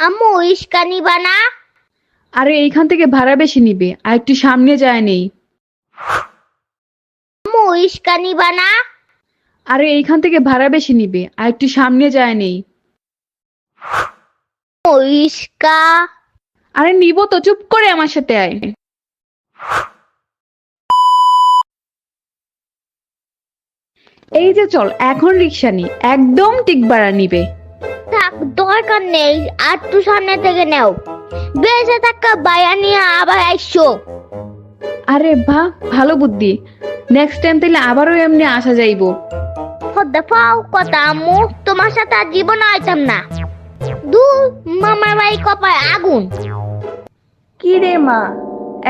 আম্মু ইস্কা নিবা না? আরে এইখান থেকে ভাড়া বেশি নিবে, আর একটু সামনে যায় নেই। আম্মু ইস্কা নিবা না? আরে এইখান থেকে ভাড়া বেশি নিবে, আর একটু সামনে যায় নেই। আম্মু ইস্কা। আরে নিব তো, চুপ করে আমার সাথে আয়। এই যে চল, এখন রিক্সা নি, একদম ঠিক ভাড়া নিবে। থাক, দরকার নেই, আর একটু সামনে থেকে নেও। বেঁচে থাকা বায়া নিয়ে আবার আইসো। আরে বাহ, ভালো বুদ্ধি। নেক্সট টাইম তাহলে আবারও এমনি আসা যাইবো। হদ্দা ফাও কথা আম্মু, তোমার সাথে আর জীবন আইতাম না। দূর, মামার বাড়ি কপায় আগুন। কি রে মা,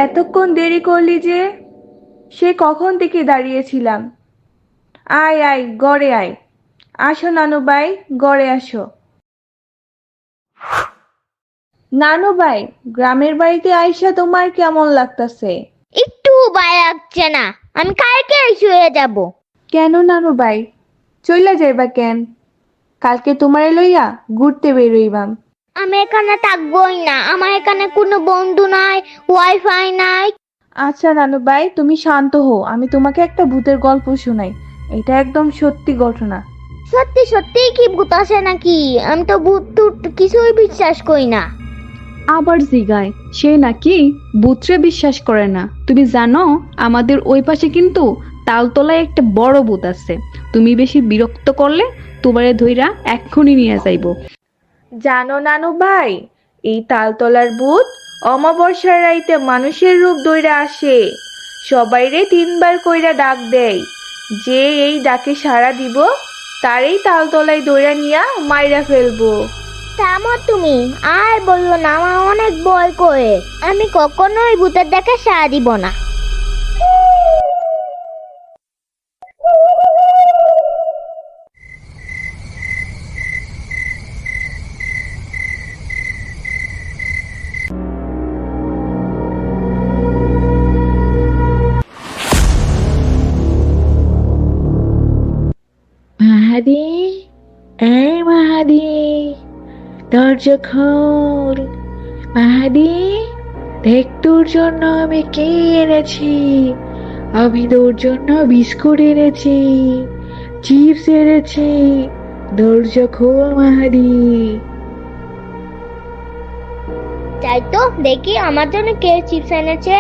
এতক্ষণ দেরি করলি যে? সে কখন থেকে দাঁড়িয়েছিলাম। আয় আয়, গড়ে আয়। আসো নানু ভাই, গড়ে আসো। নানু ভাই, গ্রামের বাড়িতে আইসা তোমার কেমন লাগতাছে? একটু ভয় লাগছে না, আমি কালকে শুয়ে যাব। কেন নানু ভাই, চইলা যাইবা কেন? কালকে তোমারে লইয়া ঘুরতে বেরোইবাম। আমি এখানে থাকবোই না, আমার এখানে কোনো বন্ধু নাই, ওয়াইফাই নাই। আচ্ছা নানু ভাই, তুমি শান্ত হও, আমি তোমাকে একটা ভূতের গল্প শোনাই। এটা একদম সত্যি ঘটনা। সত্যি সত্যি কি ভূত আসে নাকি? আমি তো ভূত টুত কিছুই বিশ্বাস করি না। আবার জিগায়, সে নাকি ভূতরে বিশ্বাস করে না। তুমি জানো, আমাদের ওই পাশে কিন্তু তালতলায় একটা বড় ভূত আছে। তুমি বেশি বিরক্ত করলে তোমারে ধইরা এক্ষুনি নিয়ে যাইবো। জানো নানু ভাই, এই তালতলার ভূত অমাবস্যার রাইতে মানুষের রূপ ধইরা আসে। সবাইরে তিনবার কইরা ডাক দেয়। যে এই ডাকে সাড়া দিব, তারই তালতলায় দইরা নিয়া মাইরা ফেলবো। থামো তুমি, আর বললো না, আমার অনেক ভয় করে। আমি কখনোই ভূতের দেখে সাড়া দিব না। মাহাদি, এই মাহাদি, দরজা খোল। মাহাদি, দেখ তোর জন্য আমি কি এনেছি। আমি তোর জন্য বিস্কুট এনেছি, চিপস এনেছি। দরজা খোল মাহাদি। তাই তো, দেখি আমার জন্য কে চিপস এনেছে।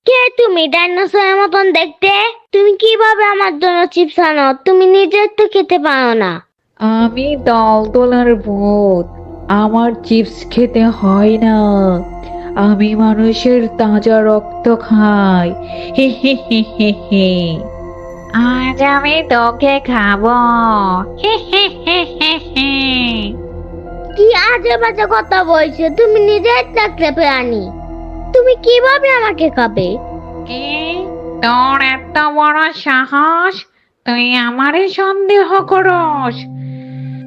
কে তুমি, ডাইনোসরের মতন দেখতে? তুমি কিভাবে আমার জন্য চিপস আনো? তুমি নিজের তো খেতে পারো না। আমি তালতলার ভূত, আমার চিপস খেতে হয় না। আমি মানুষের তাজা রক্ত খাই। হে হে হে হে হে। আজ আমি তোকে খাবো। হে হে হে হে হে। কি আজে বাজে কথা বলছো? তুমি নিজের থাকতে প্রাণী, তুমি কিভাবে আমাকে খাবে? কি, তোর এত বড় সাহস? তুই আমারে সন্দেহ করস?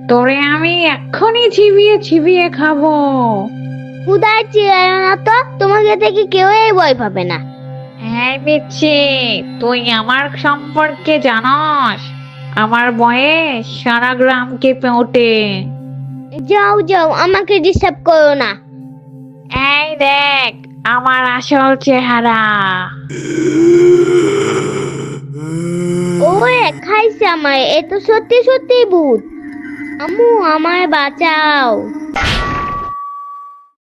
তোরে আমি এক্ষুনি চিবিয়ে চিবিয়ে খাবো। উদয় চেয়ে না তো, তোমাকে দেখে কেউই ভয় পাবে না। এই পিচ্ছি, তুই আমার সম্পর্কে জানস? আমার বয়স সারা গ্রাম কেঁপে ওঠে। যাও যাও, আমাকে ডিস্টার্ব করো না। এই দেখ আমার আসল চেহারা। ওরে খাইছে আমায়, এ তো সত্যি সত্যি ভূত। আম্মু আমায় বাঁচাও।